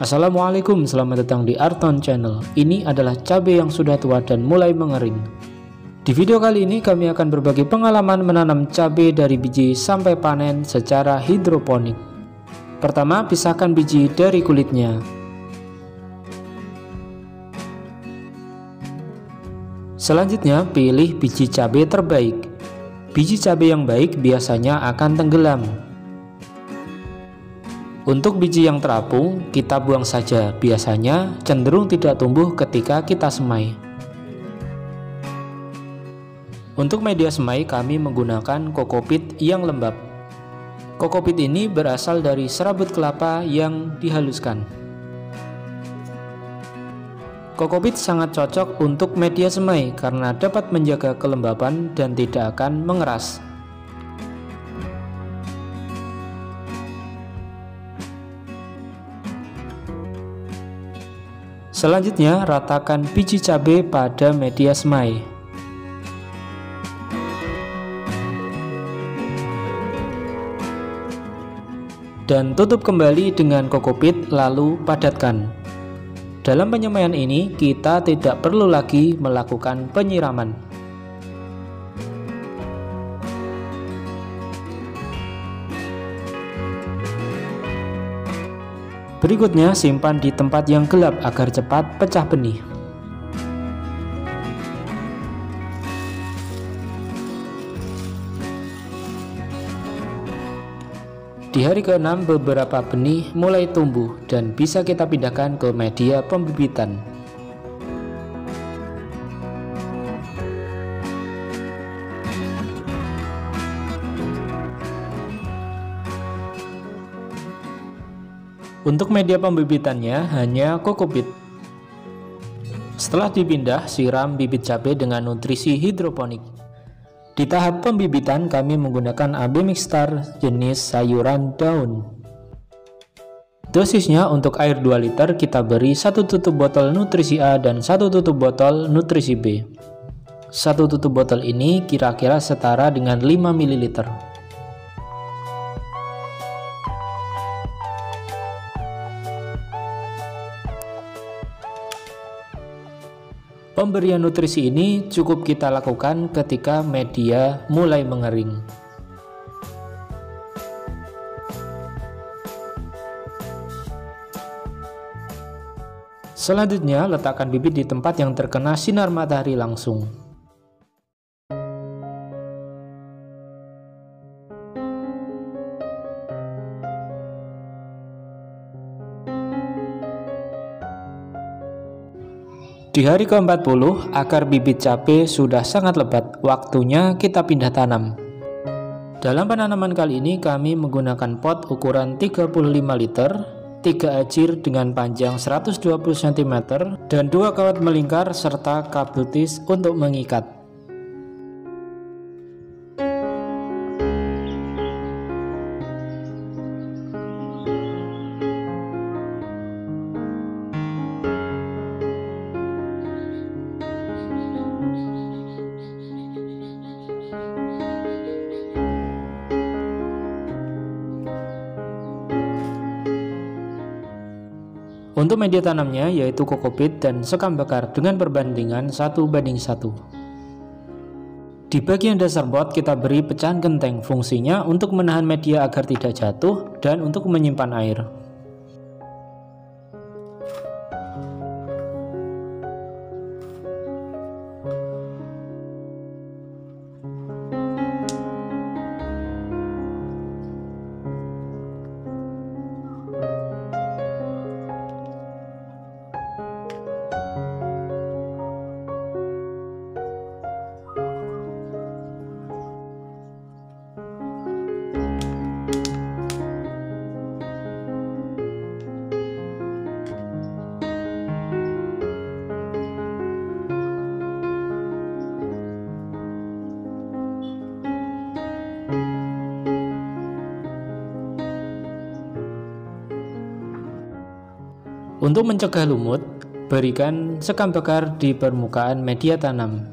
Assalamualaikum, selamat datang di Arton Channel. Ini adalah cabai yang sudah tua dan mulai mengering. Di video kali ini kami akan berbagi pengalaman menanam cabai dari biji sampai panen secara hidroponik. Pertama, pisahkan biji dari kulitnya. Selanjutnya, pilih biji cabai terbaik. Biji cabai yang baik biasanya akan tenggelam. Untuk biji yang terapung, kita buang saja, biasanya cenderung tidak tumbuh ketika kita semai. Untuk media semai kami menggunakan kokopit yang lembab. Kokopit ini berasal dari serabut kelapa yang dihaluskan. Kokopit sangat cocok untuk media semai karena dapat menjaga kelembapan dan tidak akan mengeras. Selanjutnya, ratakan biji cabai pada media semai. Dan tutup kembali dengan kokopit lalu padatkan. Dalam penyemaian ini, kita tidak perlu lagi melakukan penyiraman. Berikutnya, simpan di tempat yang gelap agar cepat pecah benih. Di hari ke-6 beberapa benih mulai tumbuh dan bisa kita pindahkan ke media pembibitan. Untuk media pembibitannya hanya kokopit. Setelah dipindah, siram bibit cabai dengan nutrisi hidroponik. Di tahap pembibitan kami menggunakan AB Mixstar jenis sayuran daun. Dosisnya untuk air 2 liter kita beri 1 tutup botol nutrisi A dan 1 tutup botol nutrisi B. 1 tutup botol ini kira-kira setara dengan 5 ml. Pemberian nutrisi ini cukup kita lakukan ketika media mulai mengering. Selanjutnya, letakkan bibit di tempat yang terkena sinar matahari langsung. Di hari ke-40, akar bibit cabai sudah sangat lebat, waktunya kita pindah tanam. Dalam penanaman kali ini kami menggunakan pot ukuran 35 liter, 3 ajir dengan panjang 120 cm, dan 2 kawat melingkar serta kabel tis untuk mengikat. Untuk media tanamnya yaitu kokopit dan sekam bakar dengan perbandingan 1:1. Di bagian dasar pot kita beri pecahan genteng, fungsinya untuk menahan media agar tidak jatuh dan untuk menyimpan air. Untuk mencegah lumut, berikan sekam bakar di permukaan media tanam.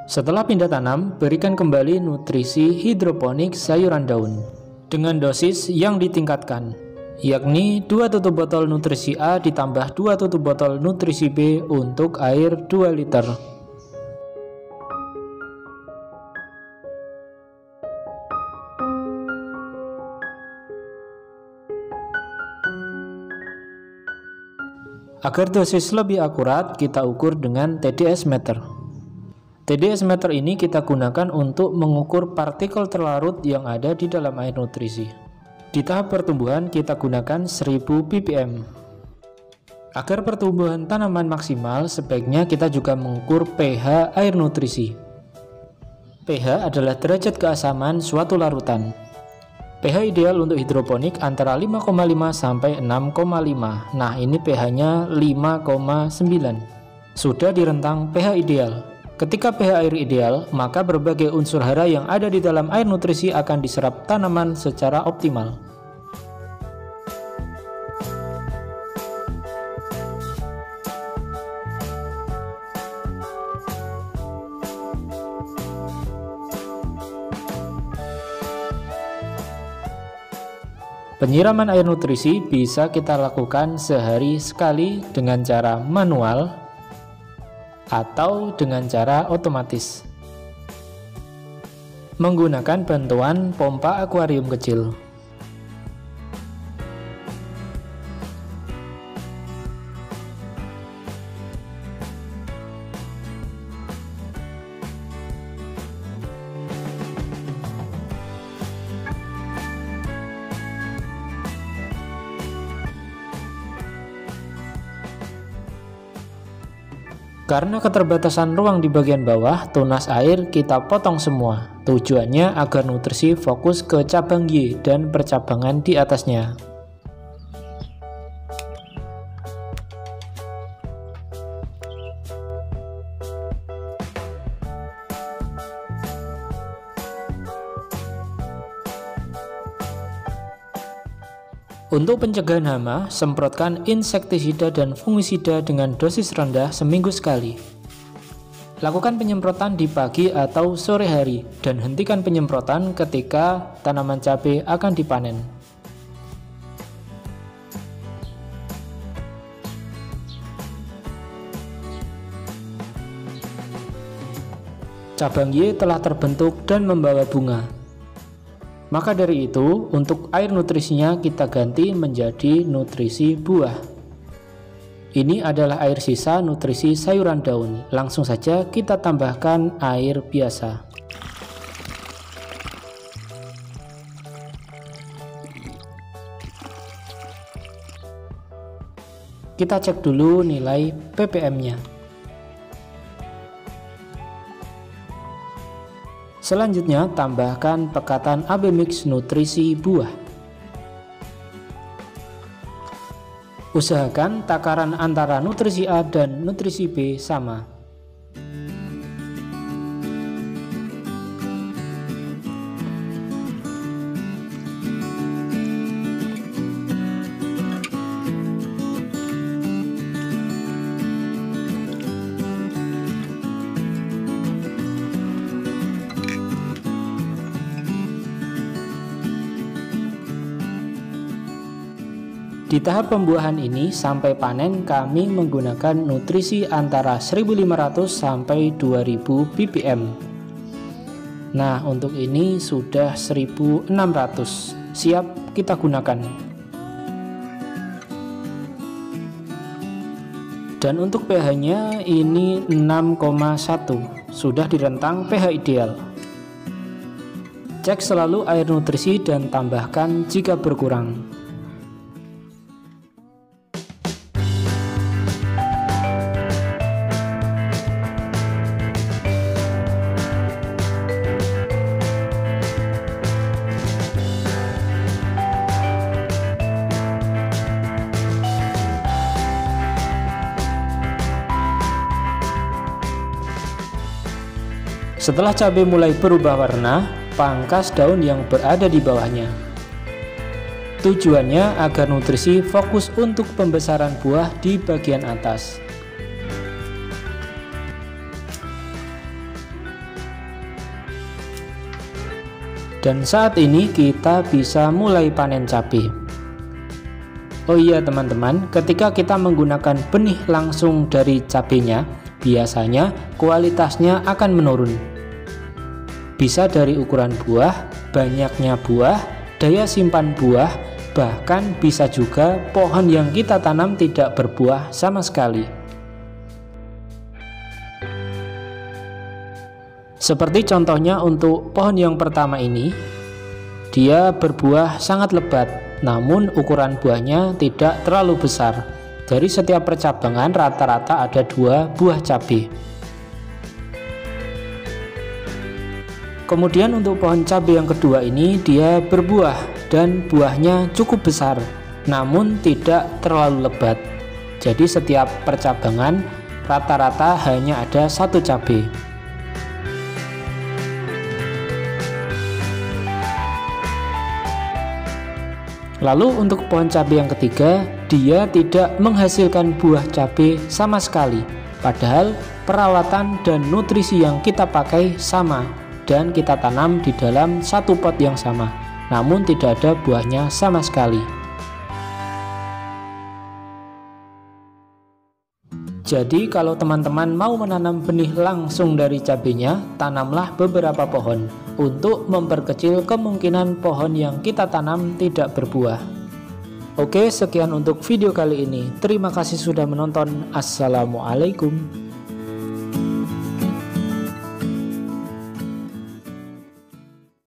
Setelah pindah tanam, berikan kembali nutrisi hidroponik sayuran daun dengan dosis yang ditingkatkan, yakni 2 tutup botol nutrisi A ditambah 2 tutup botol nutrisi B untuk air 2 liter. Agar dosis lebih akurat, kita ukur dengan TDS meter. TDS meter ini kita gunakan untuk mengukur partikel terlarut yang ada di dalam air nutrisi. Di tahap pertumbuhan kita gunakan 1000 ppm. Agar pertumbuhan tanaman maksimal, sebaiknya kita juga mengukur pH air nutrisi. pH adalah derajat keasaman suatu larutan. pH ideal untuk hidroponik antara 5,5 sampai 6,5. Nah, ini pH-nya 5,9. Sudah di rentang pH ideal. Ketika pH air ideal, maka berbagai unsur hara yang ada di dalam air nutrisi akan diserap tanaman secara optimal. Penyiraman air nutrisi bisa kita lakukan sehari sekali dengan cara manual atau dengan cara otomatis menggunakan bantuan pompa akuarium kecil. Karena keterbatasan ruang di bagian bawah, tunas air kita potong semua. Tujuannya agar nutrisi fokus ke cabang Y dan percabangan di atasnya. Untuk pencegahan hama, semprotkan insektisida dan fungisida dengan dosis rendah seminggu sekali. Lakukan penyemprotan di pagi atau sore hari dan hentikan penyemprotan ketika tanaman cabai akan dipanen. Cabang Y telah terbentuk dan membawa bunga. Maka dari itu, untuk air nutrisinya kita ganti menjadi nutrisi buah. Ini adalah air sisa nutrisi sayuran daun. Langsung saja kita tambahkan air biasa. Kita cek dulu nilai ppm-nya. Selanjutnya, tambahkan pekatan AB Mix nutrisi buah. Usahakan takaran antara nutrisi A dan nutrisi B sama. Di tahap pembuahan ini sampai panen kami menggunakan nutrisi antara 1500 sampai 2000 ppm. Nah, untuk ini sudah 1600, siap kita gunakan. Dan untuk pH-nya ini 6,1, sudah di rentang pH ideal. Cek selalu air nutrisi dan tambahkan jika berkurang. Setelah cabai mulai berubah warna, pangkas daun yang berada di bawahnya. Tujuannya agar nutrisi fokus untuk pembesaran buah di bagian atas. Dan saat ini kita bisa mulai panen cabai. Oh iya teman-teman, ketika kita menggunakan benih langsung dari cabenya, biasanya kualitasnya akan menurun. Bisa dari ukuran buah, banyaknya buah, daya simpan buah, bahkan bisa juga pohon yang kita tanam tidak berbuah sama sekali. Seperti contohnya untuk pohon yang pertama ini, dia berbuah sangat lebat, namun ukuran buahnya tidak terlalu besar. Dari setiap percabangan rata-rata ada 2 buah cabai. Kemudian untuk pohon cabai yang kedua ini, dia berbuah dan buahnya cukup besar, namun tidak terlalu lebat. Jadi setiap percabangan rata-rata hanya ada 1 cabai. Lalu untuk pohon cabai yang ketiga, dia tidak menghasilkan buah cabai sama sekali. Padahal perawatan dan nutrisi yang kita pakai sama dan kita tanam di dalam 1 pot yang sama, namun tidak ada buahnya sama sekali. Jadi kalau teman-teman mau menanam benih langsung dari cabenya, tanamlah beberapa pohon untuk memperkecil kemungkinan pohon yang kita tanam tidak berbuah. Oke, sekian untuk video kali ini. Terima kasih sudah menonton. Assalamualaikum.